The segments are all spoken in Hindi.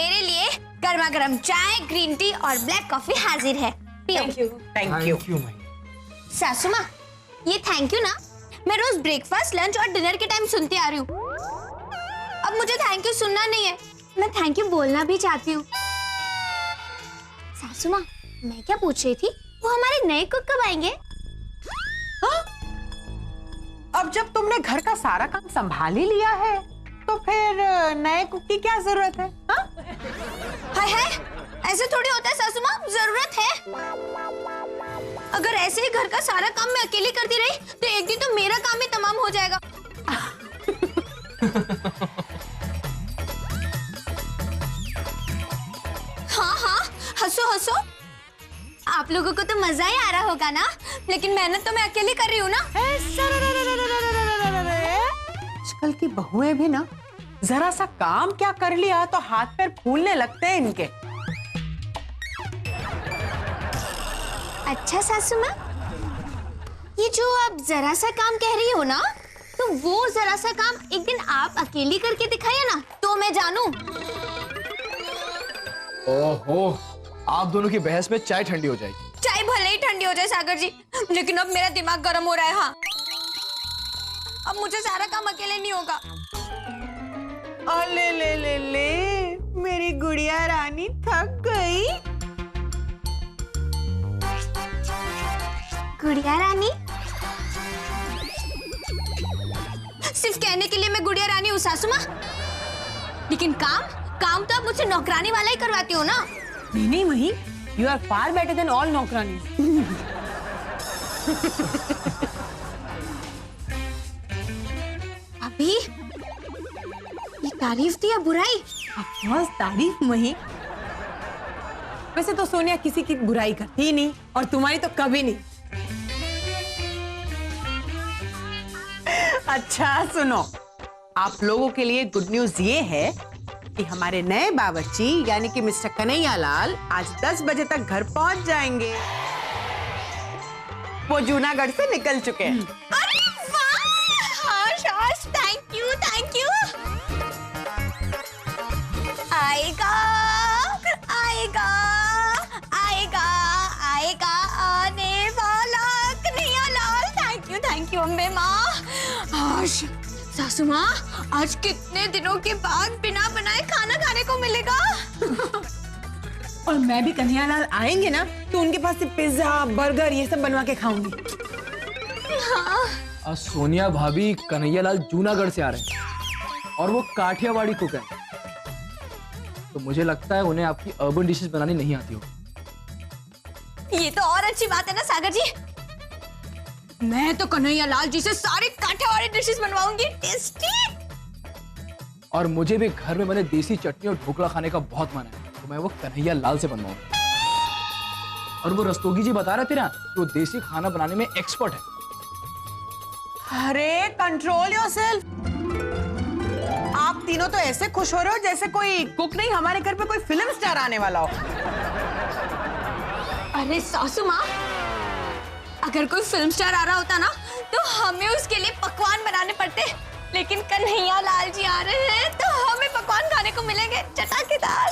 मेरे लिए गर्मा गर्म चाय, ग्रीन टी और ब्लैक कॉफी हाजिर है। Thank you. Thank you. सासू माँ, ये थैंक यू ना मैं रोज ब्रेकफास्ट, लंच और डिनर के टाइम सुनती आ रही हूँ। अब मुझे थैंक यू सुनना नहीं है, मैं थैंक यू बोलना भी चाहती हूँ। सासू माँ, मैं क्या पूछ रही थी, वो हमारे नए कुक कब आएंगे? हाँ? अब जब तुमने घर का सारा काम संभाल ही लिया है तो फिर नए कुक की क्या जरूरत है? हाँ? हाय हाय, ऐसे थोड़ी होता है सासू माँ, जरूरत है। अगर ऐसे ही घर का सारा काम मैं अकेली करती रही तो एक दिन तो मेरा काम ही तमाम हो जाएगा। हाँ हाँ, हंसो हंसो, आप लोगों को तो मजा ही आ रहा होगा ना, लेकिन मेहनत तो मैं अकेली कर रही हूँ ना। आजकल की बहुएं भी ना जरा सा काम क्या कर लिया तो हाथ पैर फूलने लगते हैं इनके। अच्छा सासू माँ, ये जो आप जरा सा काम कह रही हो ना, तो वो जरा सा काम एक दिन आप अकेली करके दिखाइए ना, तो मैं जानूं। ओहो, आप दोनों की बहस में चाय ठंडी हो जाएगी। चाय भले ही ठंडी हो जाए सागर जी, लेकिन अब मेरा दिमाग गर्म हो रहा है। हाँ, अब मुझे सारा काम अकेले नहीं होगा। ले ले ले ले, मेरी गुड़िया रानी थक गई। गुड़िया रानी? सिर्फ कहने के लिए मैं गुड़िया रानी हूँ सासू माँ, लेकिन काम तो आप मुझसे नौकरानी वाला ही करवाती हो ना। नहीं Mahi, you are far better than all नौकरानी। अभी ये तारीफ थी या बुराई? बस तारीफ मही। वैसे तो सोनिया किसी की बुराई करती ही नहीं, और तुम्हारी तो कभी नहीं। अच्छा सुनो, आप लोगों के लिए गुड न्यूज ये है कि हमारे नए बावर्ची यानी कि मिस्टर कन्हैया लाल आज 10 बजे तक घर पहुंच जाएंगे। वो जूनागढ़ से निकल चुके हैं। अरे वाह! हाश हाश, थैंक यू थैंक यू। आएगा आएगा आएगा आएगा आने वाला कन्हैया लाल। थैंक यू अम्बे माँ। हाश सासू माँ, आज कितने दिनों के बाद बिना बनाए खाना खाने को मिलेगा। और मैं भी कन्हैया लाल आएंगे ना तो उनके पास से पिज्जा, बर्गर ये सब बनवा के खाऊंगी। हाँ। सोनिया भाभी कन्हैया लाल जूनागढ़ से आ रहे हैं और वो काठियावाड़ी कुक है, तो मुझे लगता है उन्हें आपकी अर्बन डिशेस बनानी नहीं आती हो। ये तो और अच्छी बात है ना सागर जी, मैं तो कन्हैया लाल जी से सारे काठियावाड़ी डिशेस बनवाऊंगी, टेस्टी। और मुझे भी घर में बने देसी चटनी और ढोकला खाने का बहुत मन है, तो मैं वो कन्हैया लाल से बनवाऊंगा। और वो रस्तोगी जी बता रहे थे ना, वो देसी खाना बनाने में एक्सपर्ट है। अरे कंट्रोल योरसेल्फ। आप तीनों तो ऐसे खुश हो रहे हो जैसे कोई कुक नहीं, हमारे घर पे कोई फिल्म स्टार आने वाला हो। अरे सासू माँ, अगर कोई फिल्म स्टार आ रहा होता ना तो हमें उसके लिए पकवान बनाने पड़ते, लेकिन कन्हैया लाल जी आ रहे हैं तो हमें पकवान खाने को मिलेंगे चटाकेदार।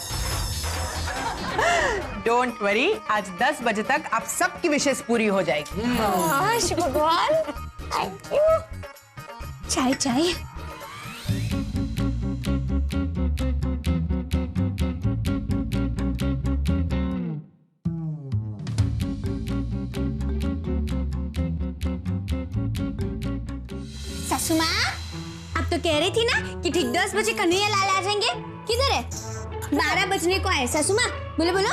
डोंट वरी, आज 10 बजे तक आप सबकी विशेष पूरी हो जाएगी। आश भगवान, थैंक यू। चाय चाय। सासू माँ, अब तो कह रही थी ना कि ठीक 10 बजे कन्हैया लाल आ जाएंगे। किधर है? 12 बजने को है सासू माँ, बोलो बोलो।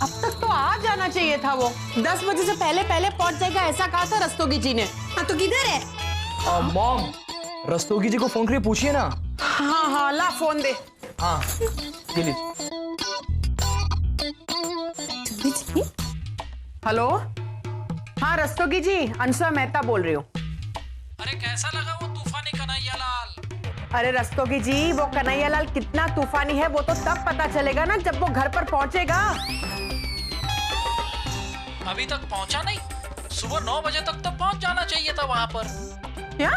अब तक तो आ जाना चाहिए था वो, 10 बजे से पहले पहले पहुंच जाएगा ऐसा कहा था रस्तोगी जी ने। हाँ तो किधर है? मॉम, रस्तोगी जी को फोन करके पूछिए ना। हाँ हाँ, ला फोन दे। हाँ, ये लीजिए। हेलो, हाँ रस्तोगी जी, अंशुआ मेहता बोल रही हूँ। अरे कैसा लगा वो तूफानी कन्हैया लाल? अरे रस्तोगी जी, वो कन्हैया लाल कितना तूफानी है वो तो तब पता चलेगा ना जब वो घर पर पहुंचेगा। अभी तक पहुंचा नहीं? सुबह 9 बजे तक तो पहुंच जाना चाहिए था वहां पर। क्या?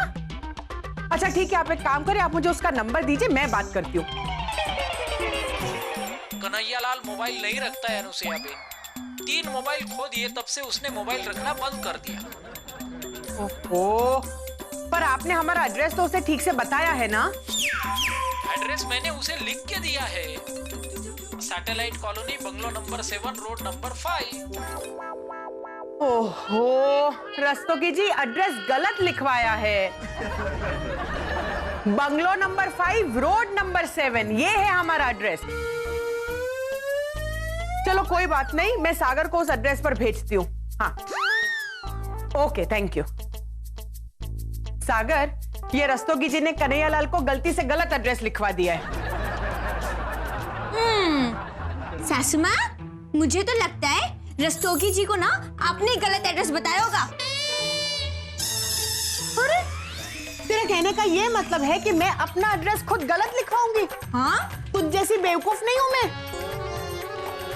अच्छा ठीक है, आप एक काम करें, आप मुझे उसका नंबर दीजिए, मैं बात करती हूँ। कन्हैयालाल मोबाइल नहीं रखता है अनुसुईया बेन। 3 मोबाइल खो दिए, तब से उसने मोबाइल रखना बंद कर दिया। ओहो, पर आपने हमारा एड्रेस तो उसे ठीक से बताया है ना? एड्रेस मैंने उसे लिख के दिया है, satellite colony, bungalow number 7, road number 5। ओहो, रस्तोगी जी एड्रेस गलत लिखवाया है। बंगलो नंबर 5, रोड नंबर 7, ये है हमारा एड्रेस। चलो कोई बात नहीं, मैं सागर को उस एड्रेस पर भेजती हूँ। हाँ, ओके, थैंक यू। सागर, ये रस्तोगी जी ने कन्हैयालाल को गलती से गलत एड्रेस लिखवा दिया है। सासू माँ, मुझे तो लगता है रस्तोगी जी को ना आपने गलत एड्रेस बताया होगा। अरे, तेरे कहने का ये मतलब है कि मैं अपना एड्रेस खुद गलत लिखवाऊंगी? हाँ, तुझ जैसी बेवकूफ नहीं हूं मैं।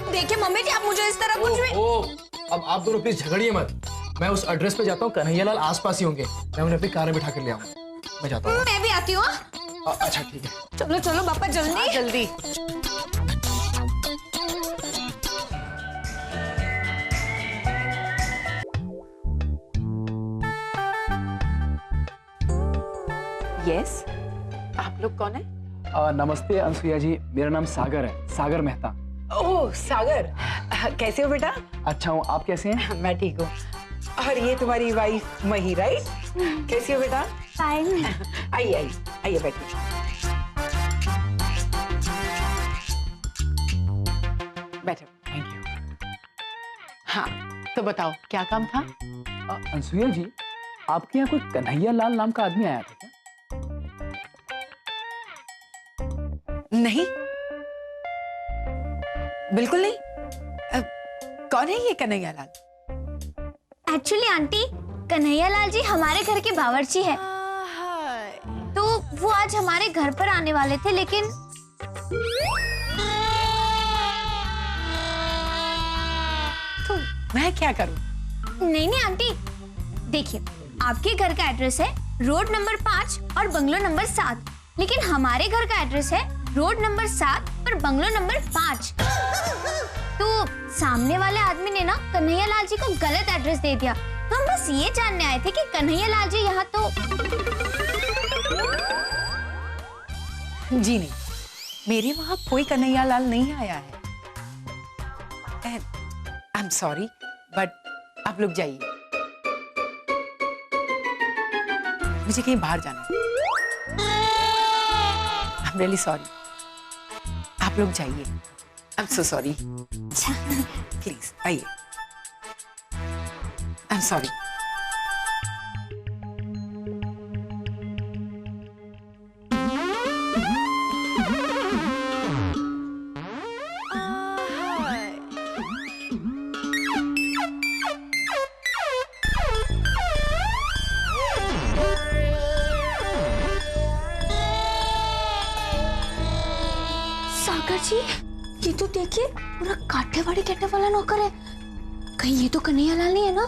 देखिए मम्मी जी, आप मुझे इस तरह कुछ भी। अब आप दोनों प्लीज झगड़िए मत। मैं उस एड्रेस पे जाता हूँ, कन्हैयालाल आसपास ही होंगे। मैं उन्हें अपनी कार में बिठा कर ले आऊंगा। मैं जाता हूँ। मैं भी आती हूँ। अच्छा ठीक है। चलो चलो पापा, जल्दी। हाँ, जल्दी। यस, आप लोग कौन है? नमस्ते अनुसुईया जी, मेरा नाम सागर है, सागर मेहता। ओह सागर, कैसे हो बेटा? अच्छा हूँ, आप कैसे हैं? मैं ठीक हूँ। और ये तुम्हारी वाइफ मही, राइट? कैसी हो बेटा? फाइन। आइए आइए आइए, बैठिए। बैठो। Thank you. हाँ, तो बताओ क्या काम था? अनुसुईया जी, आपके यहाँ कोई कन्हैयालाल नाम का आदमी आया था क्या? नहीं, बिल्कुल नहीं। कौन है ये कन्हैयालाल? एक्चुअली आंटी, कन्हैयालाल जी हमारे घर के बावर्ची है। तो वो आज हमारे घर पर आने वाले थे, लेकिन तो मैं क्या करूं? नहीं नहीं आंटी, देखिए आपके घर का एड्रेस है रोड नंबर 5 और बंगलो नंबर 7, लेकिन हमारे घर का एड्रेस है रोड नंबर 7 पर बंगलो नंबर 5। तो सामने वाले आदमी ने ना कन्हैयालाल जी को गलत एड्रेस दे दिया। तो हम बस ये जानने आए थे कि कन्हैयालाल जी यहाँ तो। जी नहीं, मेरे वहां कोई कन्हैयालाल नहीं आया है। आई एम सॉरी, बट आप लोग जाइए, मुझे कहीं बाहर जाना है। आई एम रियली सॉरी, आप लोग जाइए। I am so sorry, please आइए। I am sorry. सागर जी, ये तो देखिए पूरा काठियावाड़ी गेटअप वाला नौकर है। कहीं ये तो कन्हैयालाल नहीं है ना?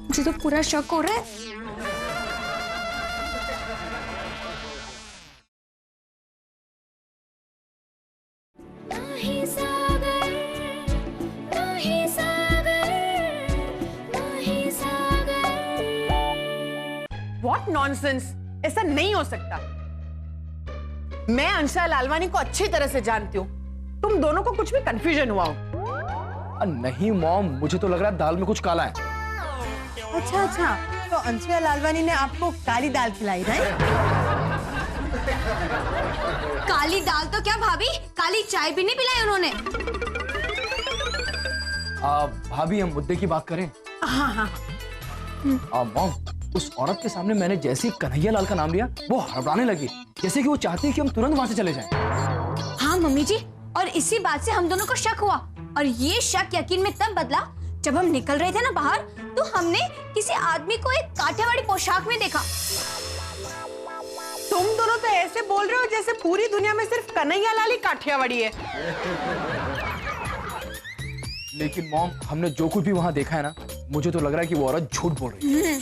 मुझे तो पूरा शक हो रहा है। What nonsense! ऐसा नहीं हो सकता। मैं अंशा लालवानी को अच्छी तरह से जानती हूँ। तुम दोनों को कुछ भी कंफ्यूजन हुआ हो। नहीं मॉम, मुझे तो लग रहा है दाल में कुछ काला है। अच्छा अच्छा, तो अंशा लालवानी ने आपको काली दाल खिलाई, राइट? काली दाल तो क्या भाभी, काली चाय भी नहीं पिलाई उन्होंने। भाभी, हम मुद्दे की बात करें। हाँ हाँ। मॉम, उस औरत के सामने मैंने जैसे ही कन्हैयालाल का नाम लिया, वो हड़बड़ाने लगी, जैसे कि वो चाहती है कि हम तुरंत वहां से चले जाएं। हाँ मम्मी जी, और इसी बात से हम दोनों को शक हुआ, और ये शक यकीन में तब बदला जब हम निकल रहे थे ना बाहर, तो हमने किसी आदमी को एक काठियावाड़ी पोशाक में देखा। तुम दोनों तो ऐसे बोल रहे हो जैसे पूरी दुनिया में सिर्फ कन्हैयालाल ही काठियावाड़ी है। लेकिन मॉम, हमने जो कुछ भी वहां देखा है ना, मुझे तो लग रहा है कि वो औरत झूठ बोल रही है।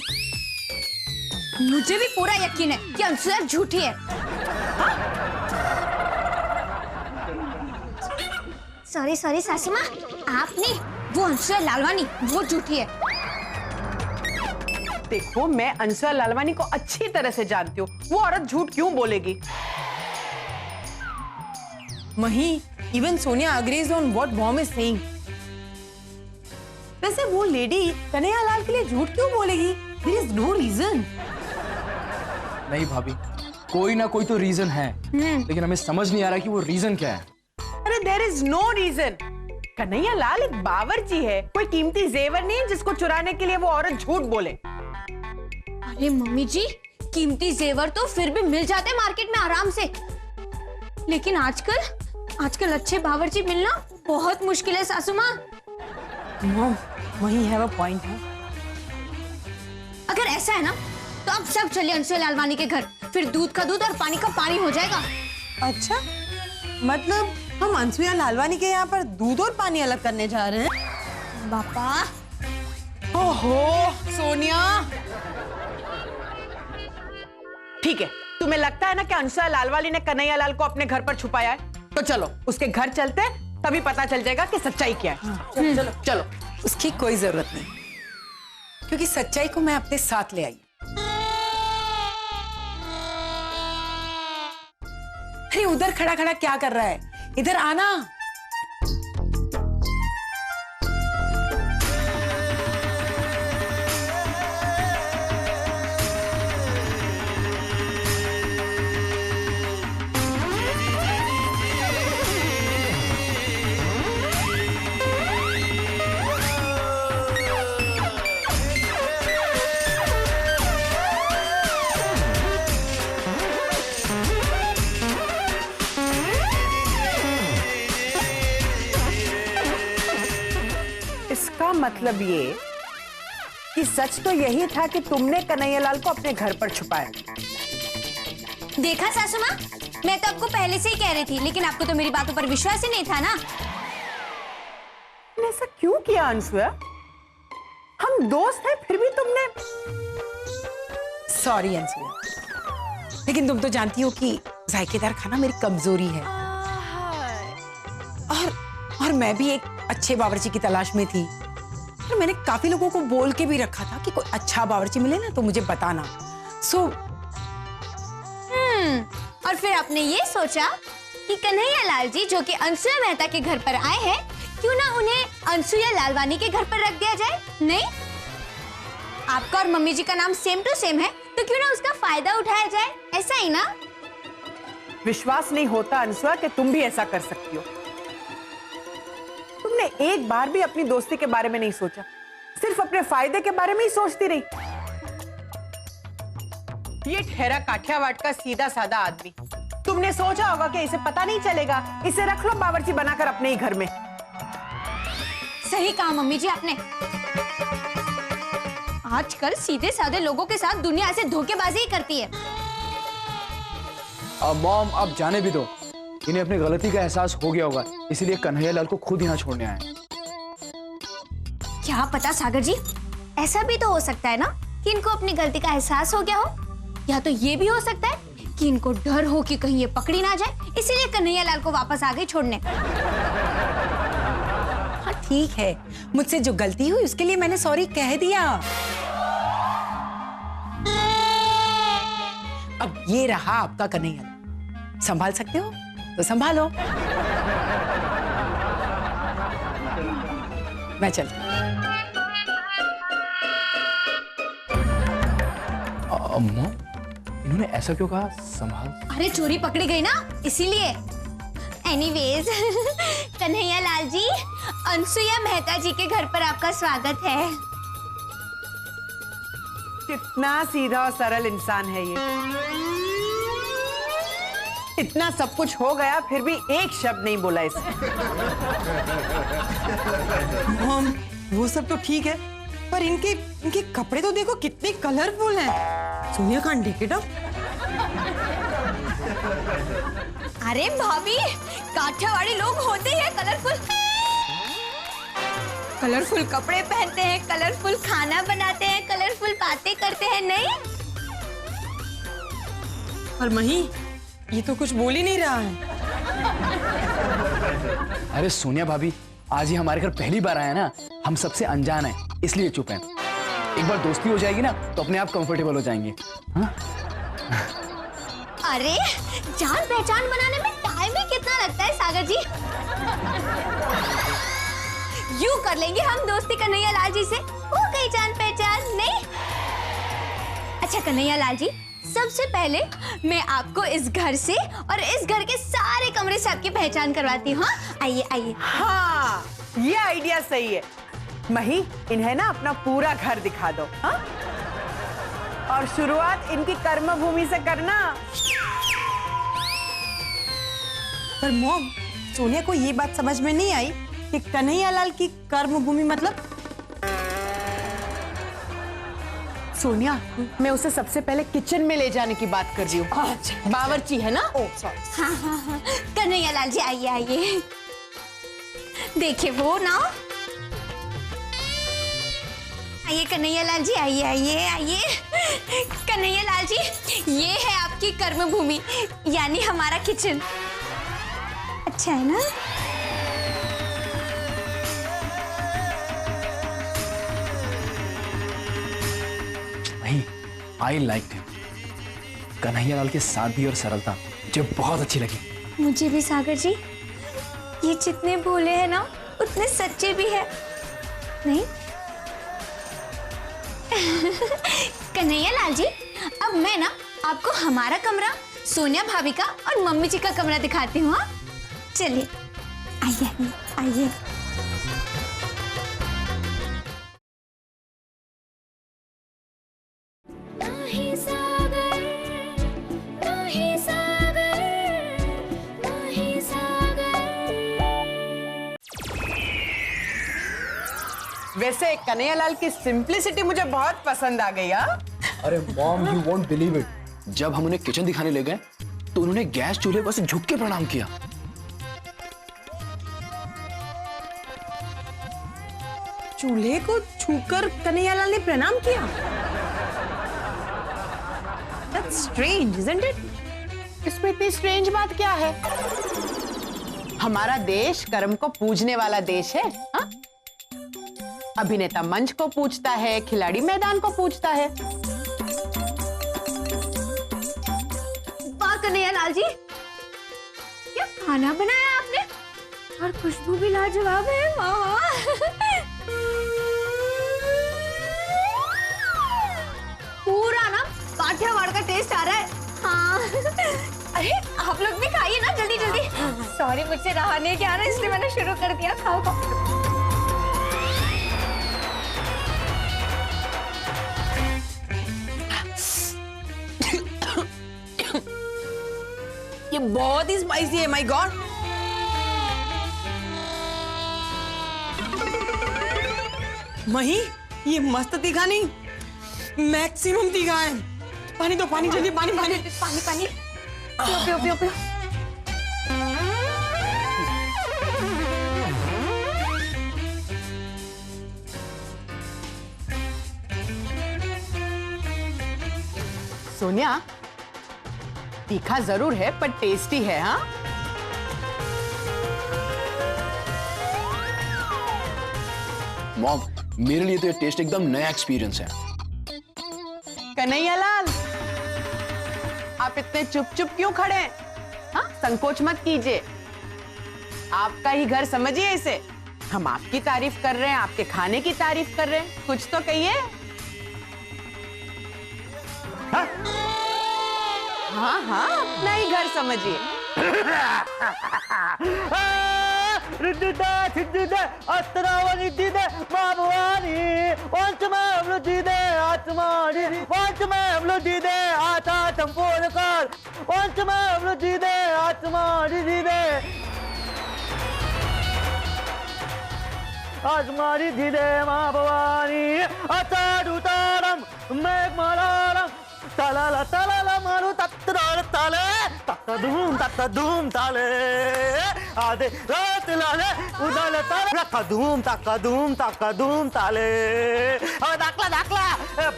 मुझे भी पूरा यकीन है कि अंशुया झूठी है। सॉरी सॉरी सासू माँ, आप नहीं, वो अंशुया लालवानी, वो झूठी है। देखो, मैं अंशुया लालवानी को अच्छी तरह से जानती हूँ, वो औरत झूठ क्यों बोलेगी? मही, even Sonia agrees on what mom is saying. वैसे वो लेडी कन्हैयालाल के लिए झूठ क्यों बोलेगी? There is no reason. नहीं भाभी, कोई ना कोई तो रीजन है, लेकिन हमें समझ नहीं आ रहा कि वो रीजन क्या है। अरे there is no reason. Kanhaiyalal एक बावर्ची है, कोई कीमती जेवर नहीं है जिसको चुराने के लिए वो औरत झूठ बोले। अरे मम्मी जी, कीमती जेवर तो फिर भी मिल जाते मार्केट में आराम से, लेकिन आजकल अच्छे बावर्ची मिलना बहुत मुश्किल है सासू माँ। Mom, वही have a point है। अगर ऐसा है ना, तो अब सब चलिए अंशुया लालवानी के घर, फिर दूध का दूध और पानी का पानी हो जाएगा। अच्छा, मतलब हम अंशुया लालवानी के यहाँ पर दूध और पानी अलग करने जा रहे हैं? बापा, ओहो सोनिया, ठीक है, तुम्हें लगता है ना कि अंशुया लालवानी ने कन्हैयालाल को अपने घर पर छुपाया है, तो चलो उसके घर चलते हैं, तभी पता चल जाएगा कि सच्चाई क्या है। चलो चलो। उसकी कोई जरूरत नहीं, क्योंकि सच्चाई को मैं अपने साथ ले आई। अरे उधर खड़ा खड़ा क्या कर रहा है? इधर आना। इसका मतलब ये कि सच तो यही था कि तुमने कन्हैयालाल को अपने घर पर छुपाया। देखा सासू माँ, मैं तो आपको पहले से ही कह रही थी, लेकिन आपको तो मेरी बातों पर विश्वास ही नहीं था ना। तुमने ऐसा क्यों किया अंशुया? हम दोस्त हैं, फिर भी तुमने। सॉरी अंशुया, लेकिन तुम तो जानती हो कि जायकेदार खाना मेरी कमजोरी है, और मैं भी एक अच्छे बावर्ची की तलाश में थी। तो मैंने काफी लोगों को बोल के भी रखा था कि कोई अच्छा बावर्ची मिले ना तो मुझे बताना। और फिर आपने ये सोचा कि कन्हैयालाल जी जो कि अंशुया मेहता के घर पर आए हैं, क्यों ना उन्हें अंशुया लालवानी के घर पर रख दिया जाए? नहीं, आपका और मम्मी जी का नाम सेम टू सेम है, तो क्यों ना उसका फायदा उठाया जाए, ऐसा ही ना? विश्वास नहीं होता अंशुया कि तुम भी ऐसा कर सकती हो। तुमने एक बार भी अपनी दोस्ती के बारे में नहीं सोचा, सिर्फ अपने फायदे के बारे में ही सोचती रही। ये ठहरा काठियावाड़ का सीधा साधा आदमी, तुमने सोचा होगा कि इसे पता नहीं चलेगा, इसे रख लो बावर्ची बनाकर अपने ही घर में। सही कहा मम्मी जी आपने। आजकल सीधे साधे लोगों के साथ दुनिया ऐसे धोखेबाजी ही करती है। अब मॉम, अब जाने भी दो, इन्हें अपनी गलती का एहसास हो गया होगा, इसीलिए कन्हैयालाल को खुद यहाँ छोड़ने आए। क्या पता सागर जी, ऐसा भी तो हो सकता है ना कि इनको अपनी गलती का एहसास हो गया हो, या तो ये भी हो सकता है कि इनको डर हो कि कहीं ये पकड़ी ना जाए, इसीलिए कन्हैयालाल को वापस आ गई छोड़ने। हाँ ठीक है, मुझसे जो गलती हुई उसके लिए मैंने सॉरी कह दिया। अब ये रहा आपका कन्हैयालाल, संभाल सकते हो तो संभालो। मैं चलती हूँ। अम्मा, इन्होंने ऐसा क्यों कहा? संभाल? अरे चोरी पकड़ी गई ना, इसीलिए। एनीवेज कन्हैयालाल जी, अंशुया मेहता जी के घर पर आपका स्वागत है। कितना सीधा और सरल इंसान है ये। इतना सब कुछ हो गया, फिर भी एक शब्द नहीं बोला इसने। मॉम, वो सब तो ठीक है, पर इनके कपड़े तो देखो कितने कलरफुल हैं। Sonia can't take it up. अरे भाभी, काठियावाड़ी लोग होते हैं कलरफुल। कलरफुल कपड़े पहनते हैं, कलरफुल खाना बनाते हैं, कलरफुल बातें करते हैं, नहीं? पर मही, ये तो कुछ बोल ही नहीं रहा है। अरे सोनिया भाभी, आज ही हमारे घर पहली बार आया ना, हम सबसे अनजान है इसलिए चुप हैं। एक बार दोस्ती हो जाएगी ना तो अपने आप कंफर्टेबल हो जाएंगे। हाँ? अरे जान पहचान बनाने में टाइम ही कितना लगता है सागर जी। यूं कर लेंगे हम दोस्ती कन्हैया लाल जी से, हो गई जान पहचान नहीं? अच्छा कन्हैया लाल जी, सबसे पहले मैं आपको इस घर से और इस घर के सारे कमरे से आपकी पहचान करवाती हूँ। आइए आइए। हाँ, ये आइडिया सही है। मही, इन्हें ना अपना पूरा घर दिखा दो। हाँ? और शुरुआत इनकी कर्म भूमि से करना। पर मॉम, सोनिया को ये बात समझ में नहीं आई कि कन्हैया लाल की कर्म भूमि मतलब। सोनिया, मैं उसे सबसे पहले किचन में ले जाने की बात कर रही हूँ। अच्छा। बावर्ची है ना? Oh sorry. हाँ हाँ हाँ, कन्हैया लाल जी आइए आइए। देखिए वो ना, आइए कन्हैया लाल जी, आइए आइए आइए। कन्हैया लाल जी, ये है आपकी कर्म भूमि, यानी हमारा किचन। अच्छा है ना? नहीं, I like him. Kanhaiya Lal के सादगी और सरलता मुझे बहुत अच्छी लगी। मुझे भी सागर जी, ये जितने भोले हैं ना उतने सच्चे भी है, नहीं? कन्हैया लाल जी, अब मैं ना आपको हमारा कमरा, सोनिया भाभी का और मम्मी जी का कमरा दिखाती हूँ। हाँ? चलिए आइए आइए। वैसे कन्हैयालाल की सिंप्लिसिटी मुझे बहुत पसंद आ गई। हाँ? अरे mom, you won't believe it, जब हम उन्हें किचन दिखाने ले गए तो उन्होंने गैस चूल्हे पर से झुक के प्रणाम किया। चूल्हे को छूकर कन्हैया लाल ने प्रणाम किया। That's strange, isn't it? इसमें इतनी स्ट्रेंज बात क्या है? हमारा देश कर्म को पूजने वाला देश है। हाँ? अभिनेता मंच को पूजता है, खिलाड़ी मैदान को पूजता है। वाह कन्हैया लाल जी, क्या खाना बनाया आपने, और खुशबू भी लाजवाब है। वाह। पूरा ना काठियावाड़ का टेस्ट आ रहा है। हाँ। अरे आप लोग भी खाइए ना, जल्दी जल्दी। सॉरी, मुझसे रहा नहीं गया ना, इसलिए मैंने शुरू कर दिया। खाओ खाओ। ये बहुत ही स्पाइसी है, माय गॉड। मही, ये मस्त तीखा नहीं, मैक्सिमम तीखा है। पानी दो, पानी जल्दी, पानी पानी पानी पानी पियो पियो पियो पियो। सोनिया, तीखा जरूर है पर टेस्टी है। हाँ? मॉम, मेरे लिए तो ये टेस्ट एकदम नया एक्सपीरियंस है। कन्हैयालाल, आप इतने चुप चुप क्यों खड़े हैं? हाँ? संकोच मत कीजिए, आपका ही घर समझिए इसे। हम आपकी तारीफ कर रहे हैं, आपके खाने की तारीफ कर रहे हैं, कुछ तो कहिए। हाँ? हाँ हाँ, अपना ही घर समझिए। आजमारी धीरे माँ भवानी अतारुतारम मेघमालारम तलाला तलाला मारू तत्तरार ताले तत्तधूम ताले आधे रात लाले उदाले ताले तक्कधूम ताले दाखला दाखला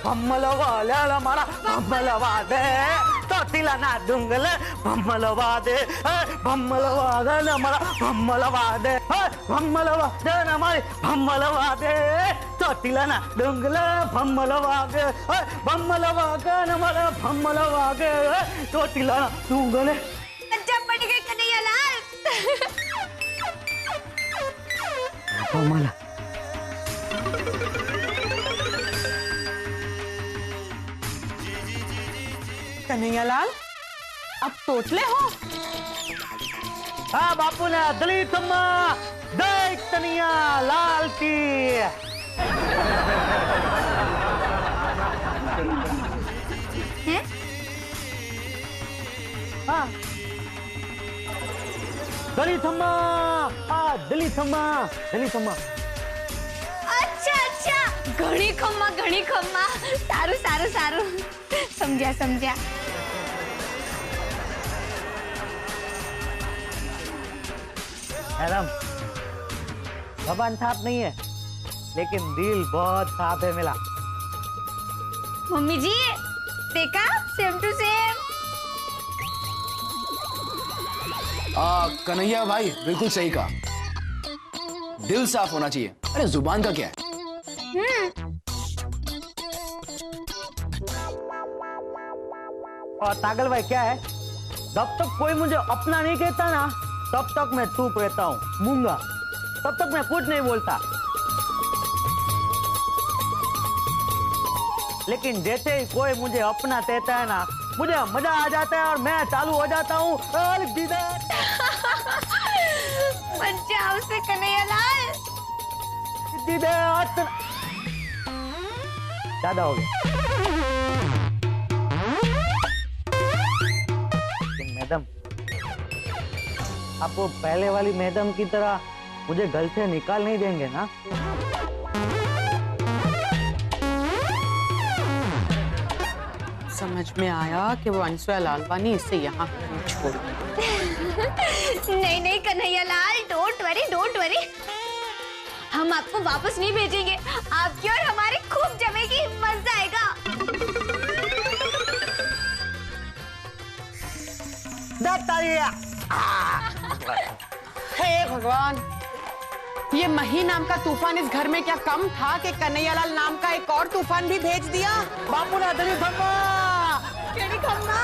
भम्मल वाल्याला मारा भम्मल वादे तो चोटीला ना डुंगल भम्मलवादे भम्मलवादे नमला भम्मलवादे भम्मलवादे नमला भम्मलवादे चोटीला ना डुंगल भम्मलवादे भम्मलवादे नमला भम्मलवादे चोटीला ना डुंगल अच्छा पड़ गए कन्हैया लाल। भम्मला कन्हैयालाल, अब तोतले हो? हाँ बापू ने दलित अम्मा जय कन्हैया लाल की। हैं? हाँ दलित अम्मा, हाँ दलित अम्मा, दलित अम्मा। अच्छा अच्छा घणी खम्मा सारू सारू सारू समझा समझा। मैडम भगवान साफ नहीं है लेकिन दिल बहुत साफ है मिला। मम्मी जी देखा सेम टू सेम। कन्हैया भाई बिल्कुल सही कहा, दिल साफ होना चाहिए। अरे जुबान का क्या है? और तागल भाई क्या है, जब तक कोई मुझे अपना नहीं कहता ना तब तक मैं चुप रहता हूँ मूंगा, तब तक मैं कुछ नहीं बोलता। लेकिन जैसे ही कोई मुझे अपना कहता है ना मुझे मजा आ जाता है और मैं चालू हो जाता हूँ। बचाओ से कन्हैया लाल। ज्यादा हो गया। मैडम आप वो पहले वाली मैडम की तरह मुझे घर से निकाल नहीं देंगे ना? समझ में आया कि वो अनसुया लालवानी इसे यहाँ छोड़ दी। नहीं नहीं कन्हैया लाल डोंट वरी हम आपको वापस नहीं भेजेंगे। आपकी और हमारी खूब जमेगी, मजा आएगा। हे भगवान, ये मही नाम का तूफान इस घर में क्या कम था कि कन्हैयालाल नाम का एक और तूफान भी भेज दिया। बापू ने दलित केड़ी खम्मा